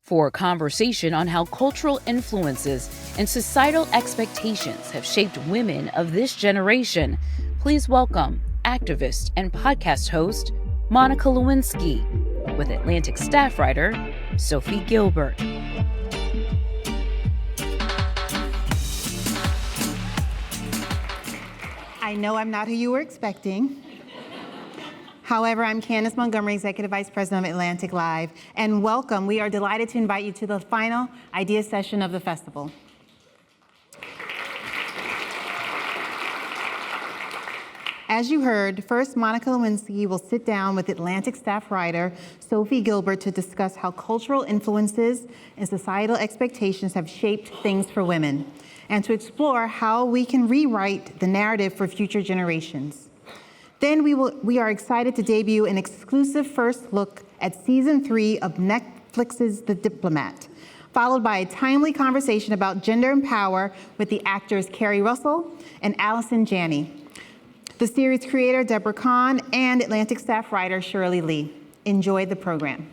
For a conversation on how cultural influences and societal expectations have shaped women of this generation, please welcome activist and podcast host Monica Lewinsky with Atlantic staff writer Sophie Gilbert. I know I'm not who you were expecting. However, I'm Candace Montgomery, Executive Vice President of Atlantic Live, and welcome. We are delighted to invite you to the final idea session of the festival. As you heard, first Monica Lewinsky will sit down with Atlantic staff writer Sophie Gilbert to discuss how cultural influences and societal expectations have shaped things for women, and to explore how we can rewrite the narrative for future generations. Then we are excited to debut an exclusive first look at season 3 of Netflix's The Diplomat, followed by a timely conversation about gender and power with the actors Kerry Russell and Allison Janney, the series creator Deborah Kahn, and Atlantic staff writer Shirley Lee. Enjoy the program.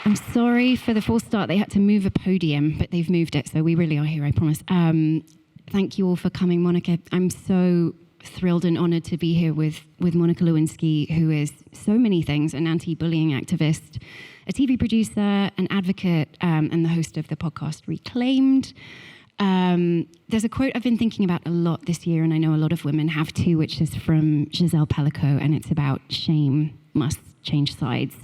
I'm sorry for the false start. They had to move a podium, but they've moved it, so we really are here, I promise. Thank you all for coming, Monica. I'm so thrilled and honored to be here with Monica Lewinsky, who is so many things: an anti-bullying activist, a TV producer, an advocate, and the host of the podcast Reclaimed. There's a quote I've been thinking about a lot this year, and I know a lot of women have too, which is from Giselle Pellico, and it's about shame must change sides.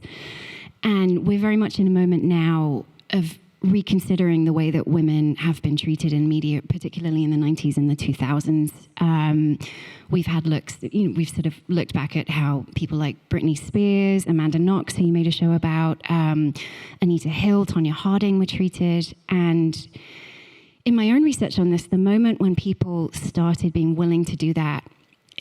And we're very much in a moment now of reconsidering the way that women have been treated in media, particularly in the 90s and the 2000s. We've had looks, we've sort of looked back at how people like Britney Spears, Amanda Knox, who you made a show about, Anita Hill, Tonya Harding were treated. And in my own research on this, the moment when people started being willing to do that,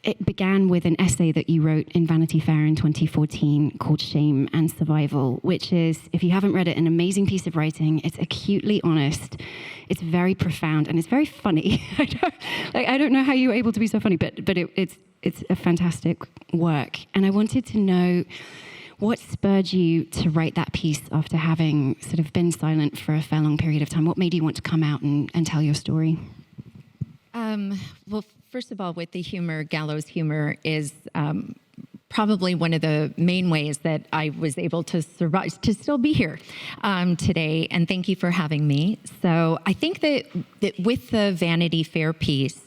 it began with an essay that you wrote in Vanity Fair in 2014 called Shame and Survival, which is, if you haven't read it, an amazing piece of writing. It's acutely honest, it's very profound, and it's very funny. I don't know how you were able to be so funny, but it's a fantastic work. And I wanted to know what spurred you to write that piece after having sort of been silent for a fair long period of time. What made you want to come out and tell your story? Well, first of all, with the humor, gallows humor is probably one of the main ways that I was able to survive, to still be here today. And thank you for having me. So I think that with the Vanity Fair piece,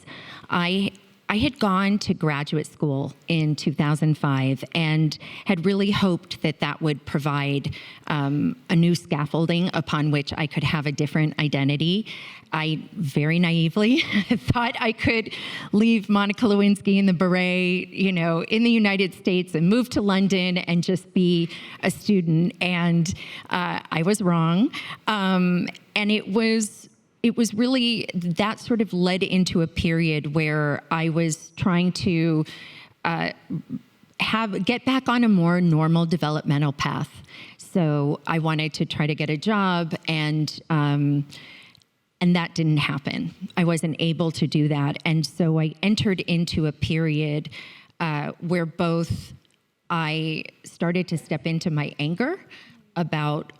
I had gone to graduate school in 2005 and had really hoped that that would provide a new scaffolding upon which I could have a different identity. I very naively thought I could leave Monica Lewinsky in the beret, in the United States and move to London and just be a student. And I was wrong. And it was really, that sort of led into a period where I was trying to get back on a more normal developmental path. So I wanted to try to get a job, and that didn't happen. I wasn't able to do that. And so I entered into a period where both I started to step into my anger about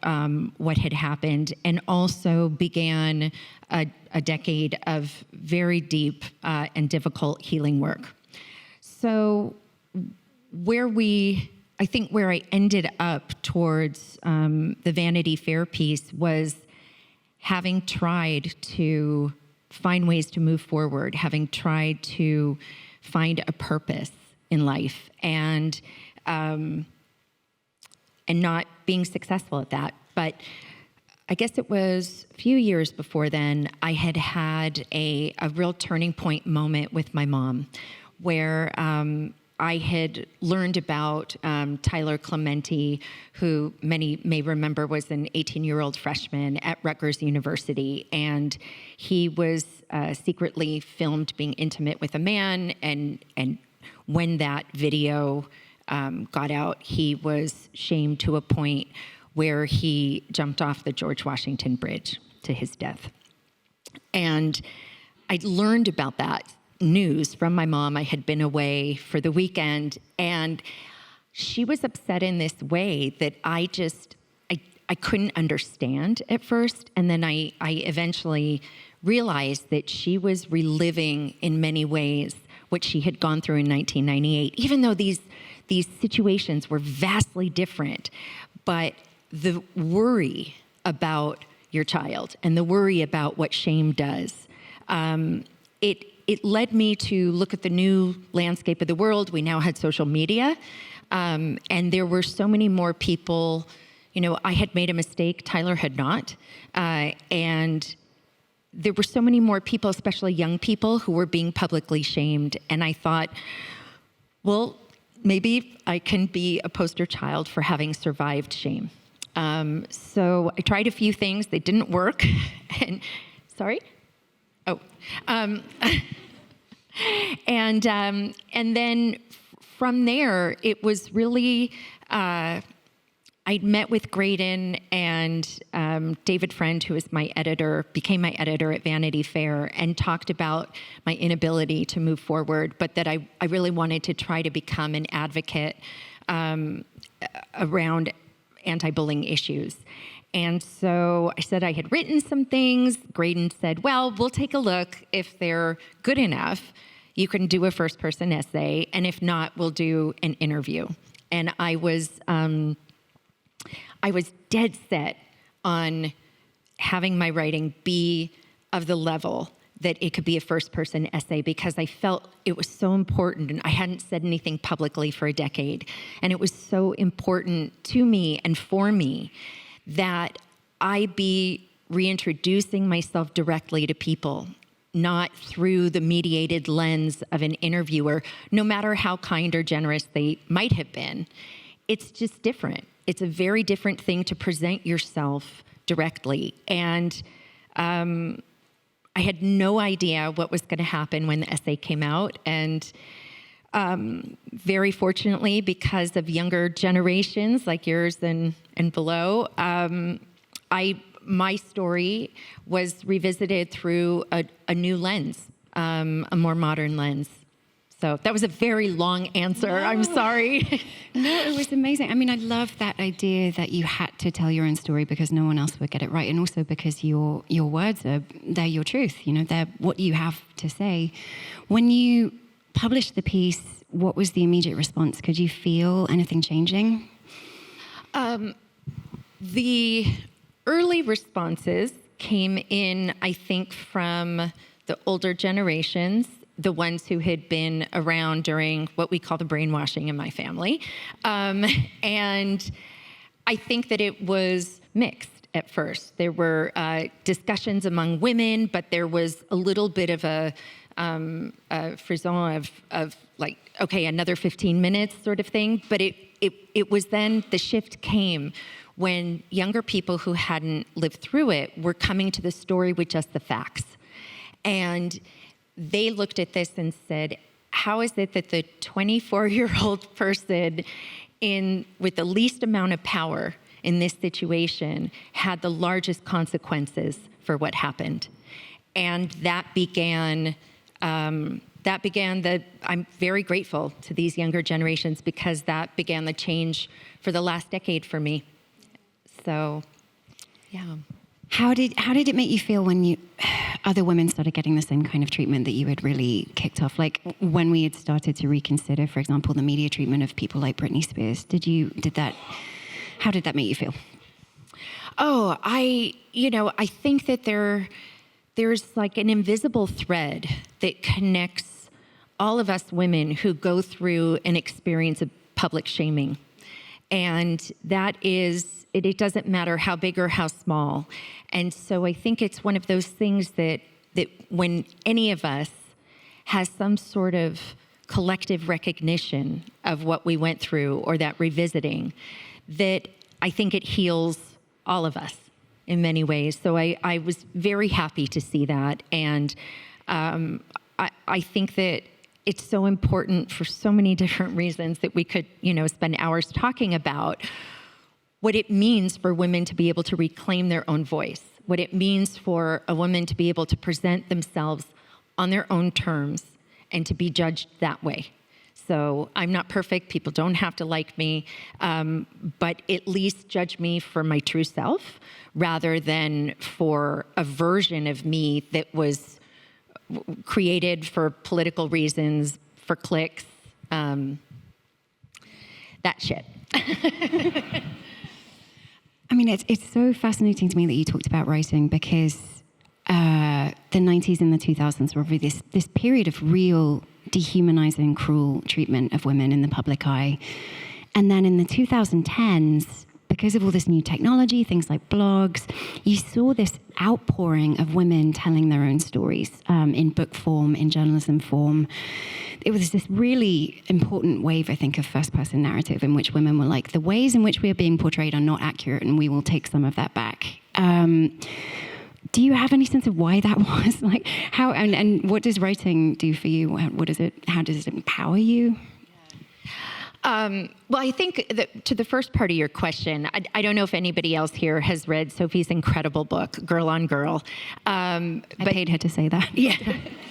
what had happened, and also began a decade of very deep and difficult healing work. So where I ended up towards the Vanity Fair piece was having tried to find ways to move forward, having tried to find a purpose in life, and not being successful at that. But I guess it was a few years before then, I had a real turning point moment with my mom, where I had learned about Tyler Clementi, who many may remember was an 18-year-old freshman at Rutgers University, and he was secretly filmed being intimate with a man, and when that video got out, he was shamed to a point where he jumped off the George Washington Bridge to his death. And I'd learned about that news from my mom. I had been away for the weekend, and she was upset in this way that I couldn't understand at first. And then I eventually realized that she was reliving in many ways what she had gone through in 1998, even though these situations were vastly different. But the worry about your child and the worry about what shame does, it led me to look at the new landscape of the world. We now had social media, and there were so many more people. I had made a mistake, Tyler had not, and there were so many more people, especially young people, who were being publicly shamed. And I thought, well, maybe I can be a poster child for having survived shame. So I tried a few things. They didn't work. And and then from there, it was really, I'd met with Graydon and David Friend, who is my editor, became my editor at Vanity Fair, and talked about my inability to move forward, but that I really wanted to try to become an advocate around anti-bullying issues. And so I said I had written some things. Graydon said, well, we'll take a look. If they're good enough, you can do a first-person essay, and if not, we'll do an interview. And I was dead set on having my writing be of the level that it could be a first-person essay, because I felt it was so important, and I hadn't said anything publicly for a decade, and it was so important to me and for me that I be reintroducing myself directly to people, not through the mediated lens of an interviewer, no matter how kind or generous they might have been. It's just different. It's a very different thing to present yourself directly. And I had no idea what was going to happen when the essay came out. And very fortunately, because of younger generations like yours and below, my story was revisited through a new lens, a more modern lens. So that was a very long answer. No. I'm sorry. No, it was amazing. I mean, I love that idea that you had to tell your own story because no one else would get it right, and also because your words they're your truth. They're what you have to say. When you published the piece, what was the immediate response? Could you feel anything changing? The early responses came in, I think, from the older generations, the ones who had been around during what we call the brainwashing in my family. And I think that it was mixed at first. There were discussions among women, but there was a little bit of a frisson of like, okay, another 15 minutes sort of thing. But it was then the shift came when younger people who hadn't lived through it were coming to the story with just the facts. And they looked at this and said, how is it that the 24-year-old person with the least amount of power in this situation had the largest consequences for what happened? And that began I'm very grateful to these younger generations because that began the change for the last decade for me. So, yeah. How did it make you feel when other women started getting the same kind of treatment that you had really kicked off? Like when we had started to reconsider, for example, the media treatment of people like Britney Spears. How did that make you feel? Oh, I think that there's like an invisible thread that connects all of us women who go through an experience of public shaming. And that is, it doesn't matter how big or how small. And so I think it's one of those things that when any of us has some sort of collective recognition of what we went through or that revisiting, that I think it heals all of us in many ways. So I was very happy to see that. And I think that it's so important for so many different reasons that we could, spend hours talking about what it means for women to be able to reclaim their own voice, what it means for a woman to be able to present themselves on their own terms and to be judged that way. So I'm not perfect. People don't have to like me, but at least judge me for my true self rather than for a version of me that was created for political reasons, for clicks, that shit. I mean, it's so fascinating to me that you talked about writing, because the 90s and the 2000s were really this period of real dehumanizing, cruel treatment of women in the public eye. And then in the 2010s, because of all this new technology, things like blogs, you saw this outpouring of women telling their own stories in book form, in journalism form. It was this really important wave, I think, of first-person narrative in which women were like, the ways in which we are being portrayed are not accurate, and we will take some of that back. Do you have any sense of why that was? Like, how and what does writing do for you? What does it? How does it empower you? Well, I think that to the first part of your question, I don't know if anybody else here has read Sophie's incredible book, Girl on Girl. I paid her to say that. Yeah,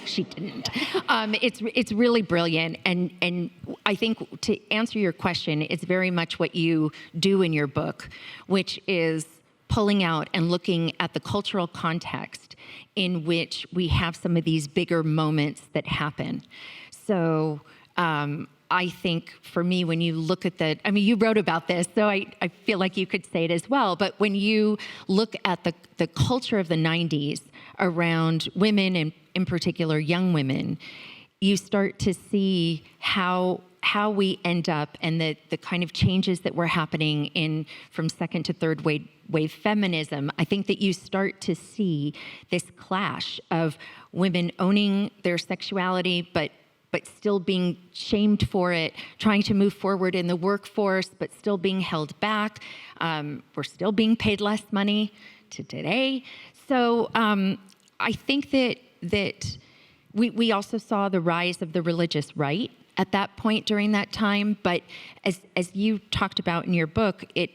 she didn't. It's really brilliant, and I think to answer your question, it's very much what you do in your book, which is pulling out and looking at the cultural context in which we have some of these bigger moments that happen. So I think for me, when you look at you wrote about this, so I feel like you could say it as well, but when you look at the culture of the 90s around women, and in particular young women, you start to see how we end up and the kind of changes that were happening from second to third wave feminism. I think that you start to see this clash of women owning their sexuality, but still being shamed for it, trying to move forward in the workforce, but still being held back. We're still being paid less money to today. So I think that we also saw the rise of the religious right at that point during that time. But as you talked about in your book, it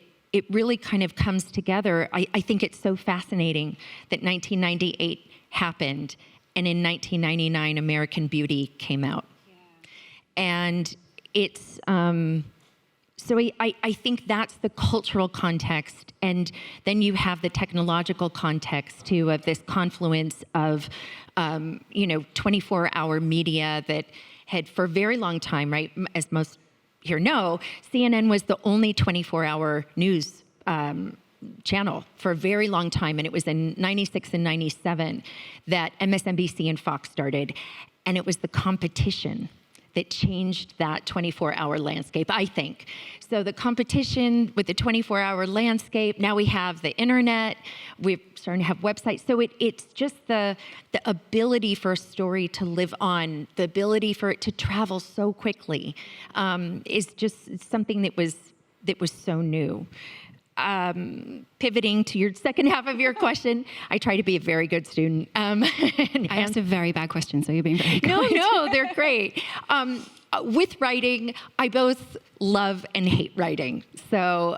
really kind of comes together. I think it's so fascinating that 1998 happened, and in 1999, American Beauty came out. Yeah. And it's, so I think that's the cultural context. And then you have the technological context, too, of this confluence of, 24-hour media that had, for a very long time, right, as most here know, CNN was the only 24-hour news channel for a very long time, and it was in 96 and 97 that MSNBC and Fox started, and it was the competition that changed that 24-hour landscape, I think. So the competition with the 24-hour landscape, now we have the internet, we're starting to have websites. So it's just the ability for a story to live on, the ability for it to travel so quickly is just something that was so new. Pivoting to your second half of your question, I try to be a very good student. I asked a very bad question, so you're being very good. No, they're great. With writing, I both love and hate writing. So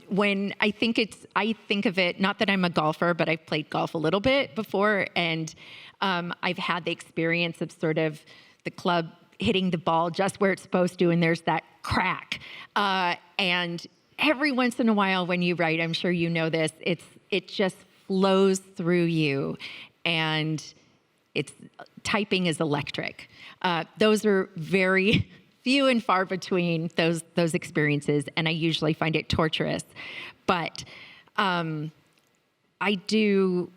when I think of it, not that I'm a golfer, but I've played golf a little bit before, and I've had the experience of sort of the club hitting the ball just where it's supposed to, and there's that crack. And every once in a while when you write, I'm sure you know this, it just flows through you, and typing is electric. Those are very few and far between, those experiences, and I usually find it torturous. But I do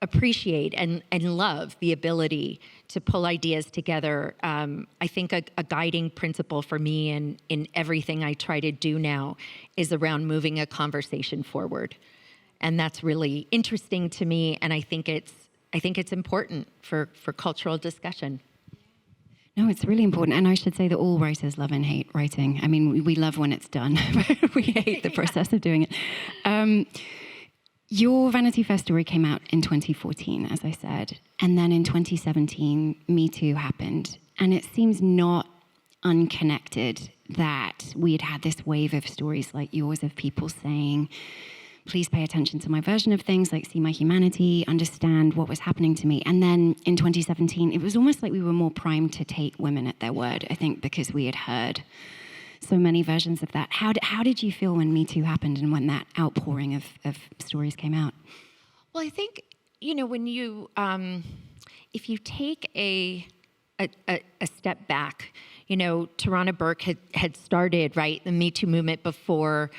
appreciate and love the ability to pull ideas together. I think a guiding principle for me in everything I try to do now is around moving a conversation forward. And that's really interesting to me, and I think it's important for cultural discussion. No, it's really important. And I should say that all writers love and hate writing. I mean, we love when it's done, but we hate the process of doing it. Your Vanity Fair story came out in 2014, as I said. And then in 2017, Me Too happened. And it seems not unconnected that we had had this wave of stories like yours of people saying, please pay attention to my version of things, like see my humanity, understand what was happening to me. And then in 2017, it was almost like we were more primed to take women at their word, I think, because we had heard so many versions of that. How did you feel when Me Too happened and when that outpouring of stories came out? Well, I think, when you, if you take a step back, Tarana Burke had started, right, the Me Too movement before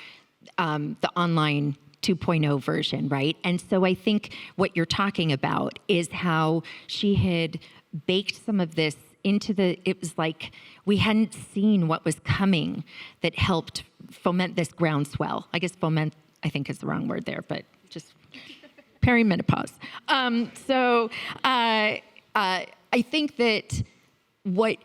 the online 2.0 version, right? And so I think what you're talking about is how she had baked some of this into it was like we hadn't seen what was coming that helped foment this groundswell. I guess foment, I think is the wrong word there, but just perimenopause. I think that what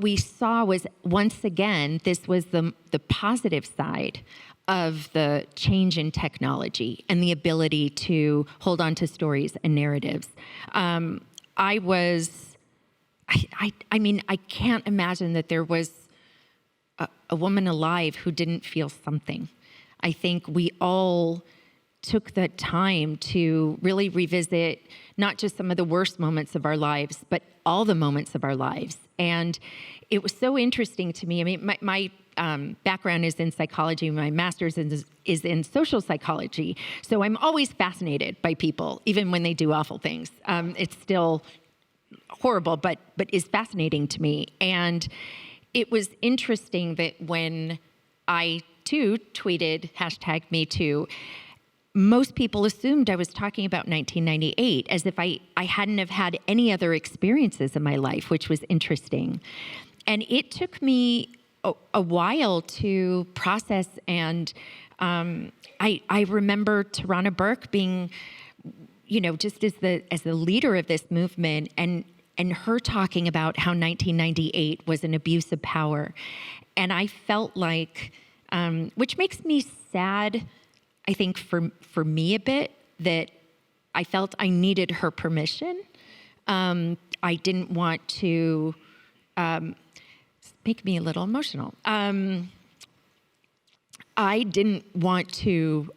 we saw was, once again, this was the positive side of the change in technology and the ability to hold on to stories and narratives. I can't imagine that there was a woman alive who didn't feel something. I think we all took the time to really revisit not just some of the worst moments of our lives, but all the moments of our lives. And it was so interesting to me. I mean, my background is in psychology. My master's is in social psychology. So I'm always fascinated by people, even when they do awful things. It's still horrible, but is fascinating to me. And it was interesting that when I, too, tweeted #MeToo, most people assumed I was talking about 1998, as if I hadn't have had any other experiences in my life, which was interesting. And it took me a while to process, and I remember Tarana Burke being, just as the leader of this movement, and her talking about how 1998 was an abuse of power. And I felt like, which makes me sad, I think for me a bit, that I felt I needed her permission. I didn't want to make me a little emotional. I didn't want to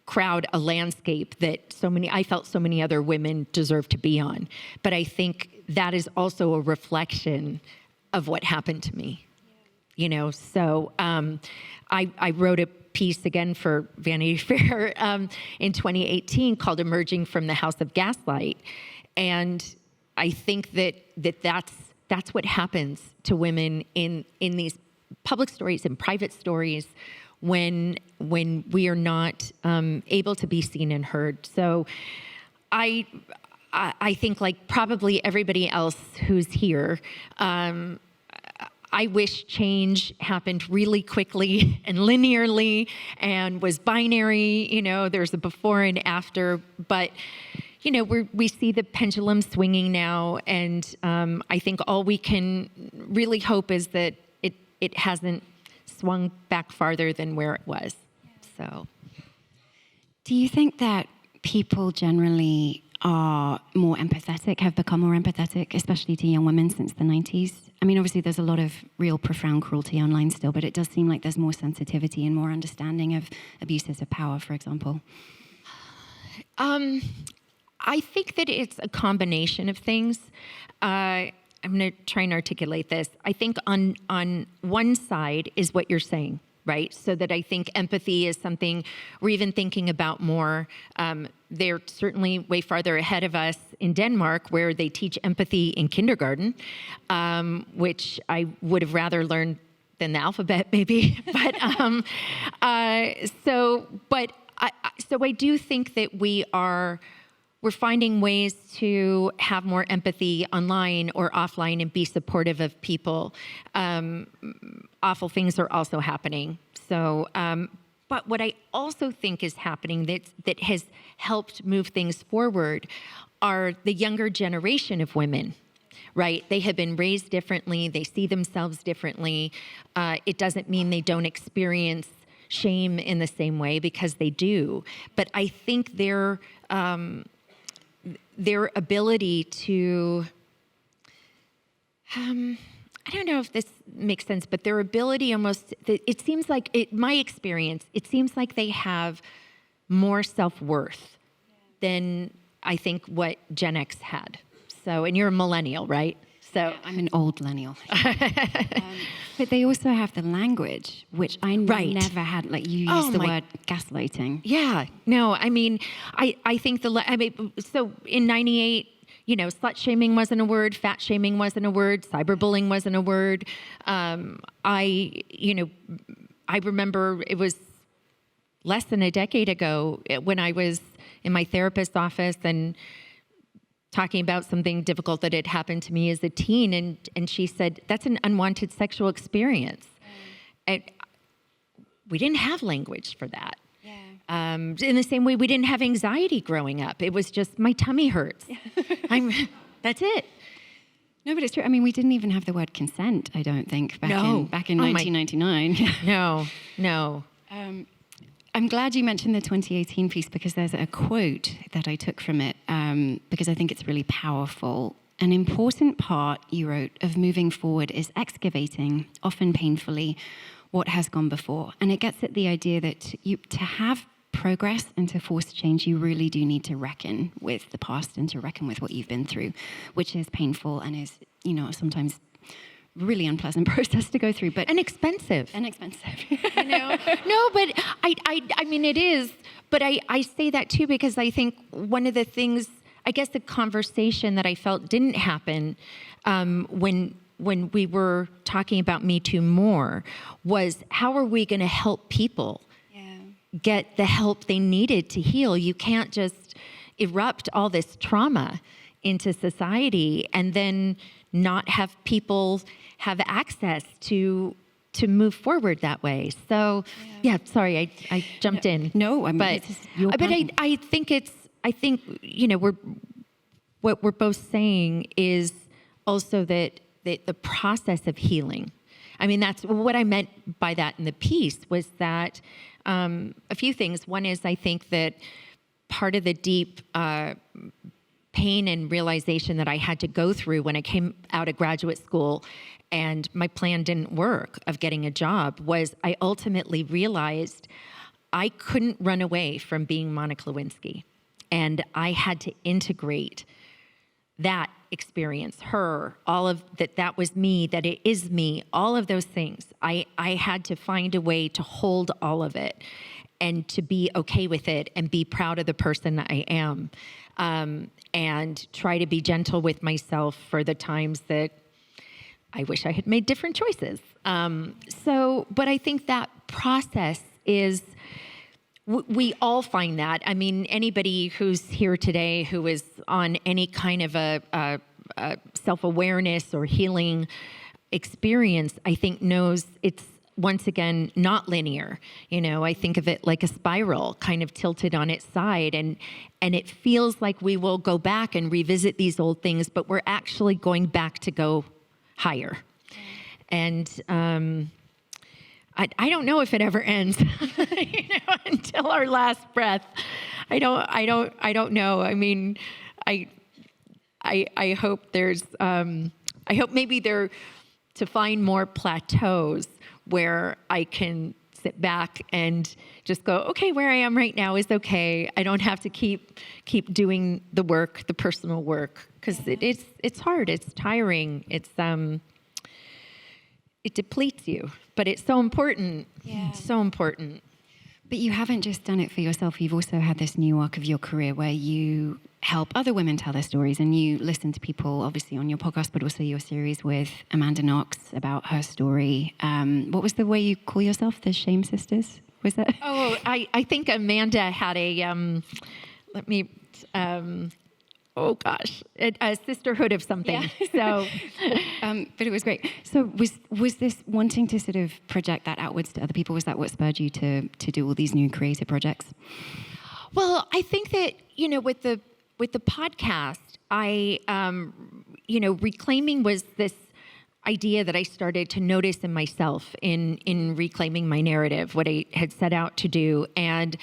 crowd a landscape that I felt so many other women deserve to be on. But I think that is also a reflection of what happened to me. So I wrote a piece again for Vanity Fair in 2018 called "Emerging from the House of Gaslight," and I think that's what happens to women in these public stories and private stories when we are not able to be seen and heard. So I think, like probably everybody else who's here, I wish change happened really quickly and linearly and was binary. There's a before and after, but we see the pendulum swinging now, and I think all we can really hope is that it hasn't swung back farther than where it was. So, do you think that people generally are more empathetic, have become more empathetic, especially to young women since the 90s? I mean, obviously there's a lot of real profound cruelty online still, but it does seem like there's more sensitivity and more understanding of abuses of power, for example. I think that it's a combination of things. I'm going to try and articulate this. I think on one side is what you're saying, right? So that I think empathy is something we're even thinking about more. They're certainly way farther ahead of us in Denmark, where they teach empathy in kindergarten, which I would have rather learned than the alphabet, maybe. So I do think that we're finding ways to have more empathy online or offline and be supportive of people. Awful things are also happening. So, but what I also think is happening that has helped move things forward are the younger generation of women, right? They have been raised differently. They see themselves differently. It doesn't mean they don't experience shame in the same way, because they do. But I think their ability to, I don't know if this makes sense, but their ability almost, it seems like, my experience, it seems like they have more self-worth than I think what Gen X had. So, and you're a millennial, right? So yeah, I'm an old millennial. But they also have the language, which I never had. Like you used the word gaslighting. Yeah, no, I mean, I think so in 98, slut shaming wasn't a word, fat shaming wasn't a word, cyberbullying wasn't a word. I remember it was less than a decade ago when I was in my therapist's office and talking about something difficult that had happened to me as a teen, and she said, that's an unwanted sexual experience. And we didn't have language for that. Yeah. In the same way we didn't have anxiety growing up. It was just, my tummy hurts. That's it. No, but it's true. I mean, we didn't even have the word consent, I don't think, back in 1999. No. I'm glad you mentioned the 2018 piece because there's a quote that I took from it because I think it's really powerful. An important part, you wrote, of moving forward is excavating, often painfully, what has gone before. And it gets at the idea that to have progress and to force change, you really do need to reckon with the past and to reckon with what you've been through, which is painful and is, sometimes really unpleasant process to go through, but expensive. No, but I mean it is. But I say that too because I think one of the things, I guess, the conversation that I felt didn't happen when we were talking about Me Too more was how are we going to help people get the help they needed to heal? You can't just erupt all this trauma into society and then not have people have access to move forward that way. So, sorry, I jumped in. No, I mean, but I think what we're both saying is also that the process of healing. I mean, that's what I meant by that in the piece was that a few things. One is I think that part of the deep pain and realization that I had to go through when I came out of graduate school and my plan didn't work of getting a job was I ultimately realized I couldn't run away from being Monica Lewinsky. And I had to integrate that experience, her, all of that was me, that it is me, all of those things. I had to find a way to hold all of it and to be okay with it and be proud of the person I am. And try to be gentle with myself for the times that I wish I had made different choices. But I think that process is, we all find that. I mean, anybody who's here today who is on any kind of a self-awareness or healing experience, I think knows it's, once again, not linear. I think of it like a spiral kind of tilted on its side. And it feels like we will go back and revisit these old things, but we're actually going back to go higher. And I don't know if it ever ends, until our last breath. I don't know. I mean, I hope there's, I hope maybe there to find more plateaus where I can sit back and just go, okay, where I am right now is okay. I don't have to keep doing the work, the personal work, because it's hard, it's tiring, it depletes you, but it's so important. Yeah. So important. But you haven't just done it for yourself. You've also had this new arc of your career where you help other women tell their stories, and you listen to people, obviously, on your podcast, but also your series with Amanda Knox about her story. What was the way you call yourself? The Shame Sisters? Was that? Oh, I think Amanda had a, a sisterhood of something. Yeah. So, but it was great. So was this wanting to sort of project that outwards to other people? Was that what spurred you to do all these new creative projects? Well, I think that, with the podcast, I, reclaiming was this idea that I started to notice in myself in reclaiming my narrative, what I had set out to do. And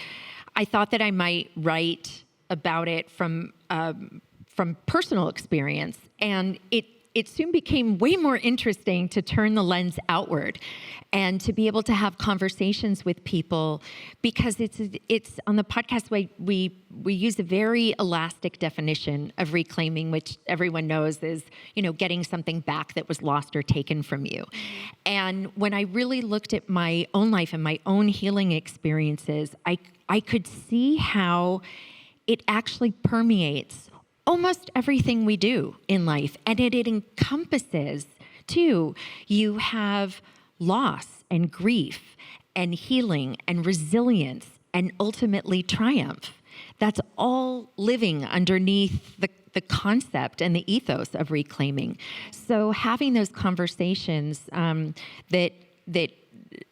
I thought that I might write about it from personal experience. And it soon became way more interesting to turn the lens outward and to be able to have conversations with people, because it's on the podcast we use a very elastic definition of reclaiming, which everyone knows is, getting something back that was lost or taken from you. And when I really looked at my own life and my own healing experiences, I could see how it actually permeates almost everything we do in life. And it encompasses, too, you have loss and grief and healing and resilience and ultimately triumph. That's all living underneath the concept and the ethos of reclaiming. So having those conversations that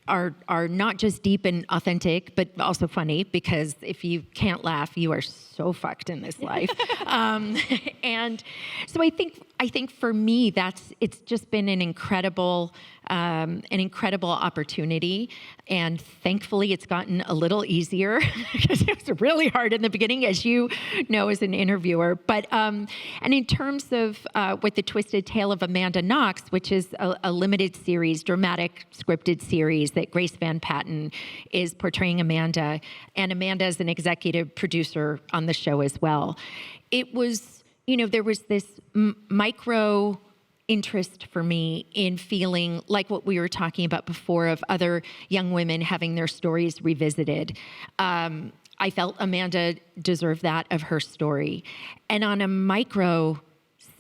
are not just deep and authentic, but also funny, because if you can't laugh, you are so fucked in this life. And so I think for me, it's just been an incredible opportunity, and thankfully it's gotten a little easier because it was really hard in the beginning, as you know, as an interviewer. But and in terms of with the Twisted Tale of Amanda Knox, which is a limited series, dramatic scripted series that Grace Van Patten is portraying Amanda, and Amanda is an executive producer on the show as well. It was, there was this micro interest for me in feeling like what we were talking about before of other young women having their stories revisited. I felt Amanda deserved that of her story. And on a macro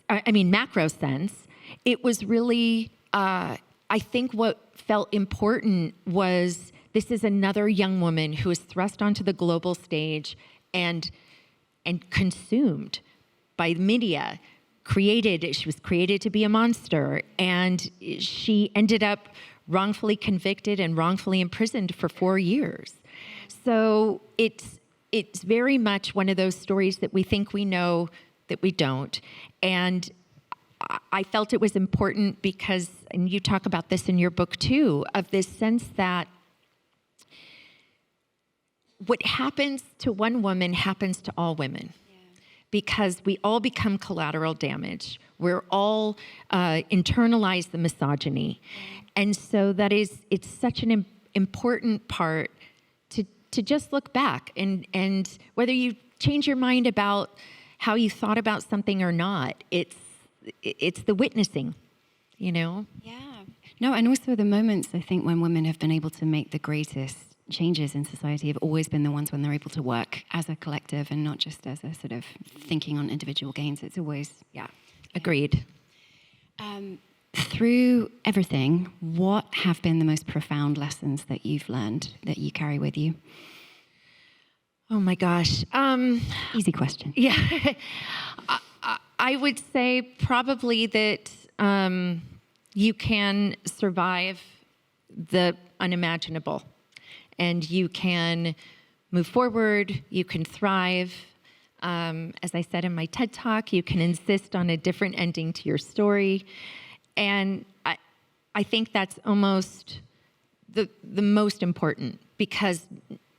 sense, it was really, I think what felt important was this is another young woman who was thrust onto the global stage and consumed by media. She was created to be a monster, and she ended up wrongfully convicted and wrongfully imprisoned for 4 years. So it's very much one of those stories that we think we know that we don't. And I felt it was important because, and you talk about this in your book too, of this sense that what happens to one woman happens to all women. Because we all become collateral damage. We're all internalize the misogyny. And so it's such an important part to just look back and whether you change your mind about how you thought about something or not, it's the witnessing, Yeah. No, and also the moments, I think, when women have been able to make the greatest changes in society have always been the ones when they're able to work as a collective and not just as a sort of thinking on individual gains. It's always, Agreed. Through everything, what have been the most profound lessons that you've learned that you carry with you? Oh my gosh. Easy question. Yeah. I would say probably that you can survive the unimaginable. And you can move forward, you can thrive. As I said in my TED Talk, you can insist on a different ending to your story. And I think that's almost the most important, because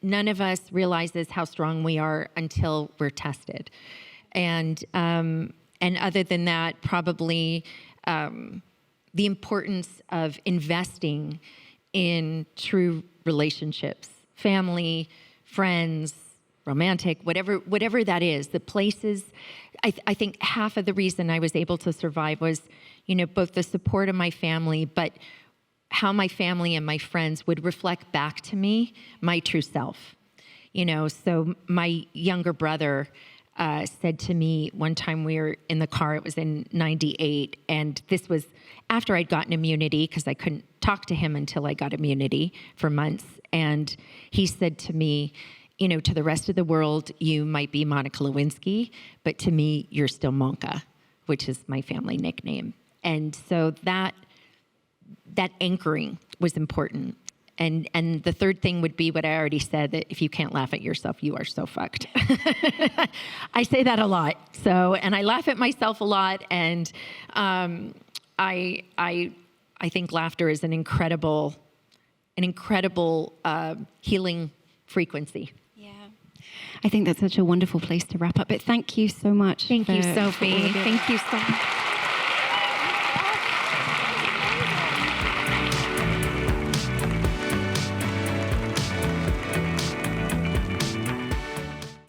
none of us realizes how strong we are until we're tested. And other than that, probably the importance of investing in true relationships, family, friends, romantic, whatever that is, the places. I think half of the reason I was able to survive was, both the support of my family, but how my family and my friends would reflect back to me my true self. So my younger brother said to me one time, we were in the car, it was in 98, and this was after I'd gotten immunity, because I couldn't talk to him until I got immunity for months. And he said to me, to the rest of the world, you might be Monica Lewinsky, but to me, you're still Monka, which is my family nickname. And so that anchoring was important. And the third thing would be what I already said, that if you can't laugh at yourself, you are so fucked. I say that a lot. And I laugh at myself a lot. And I think laughter is an incredible healing frequency. Yeah. I think that's such a wonderful place to wrap up. But thank you so much. Thank you, Sophie. Thank you so much.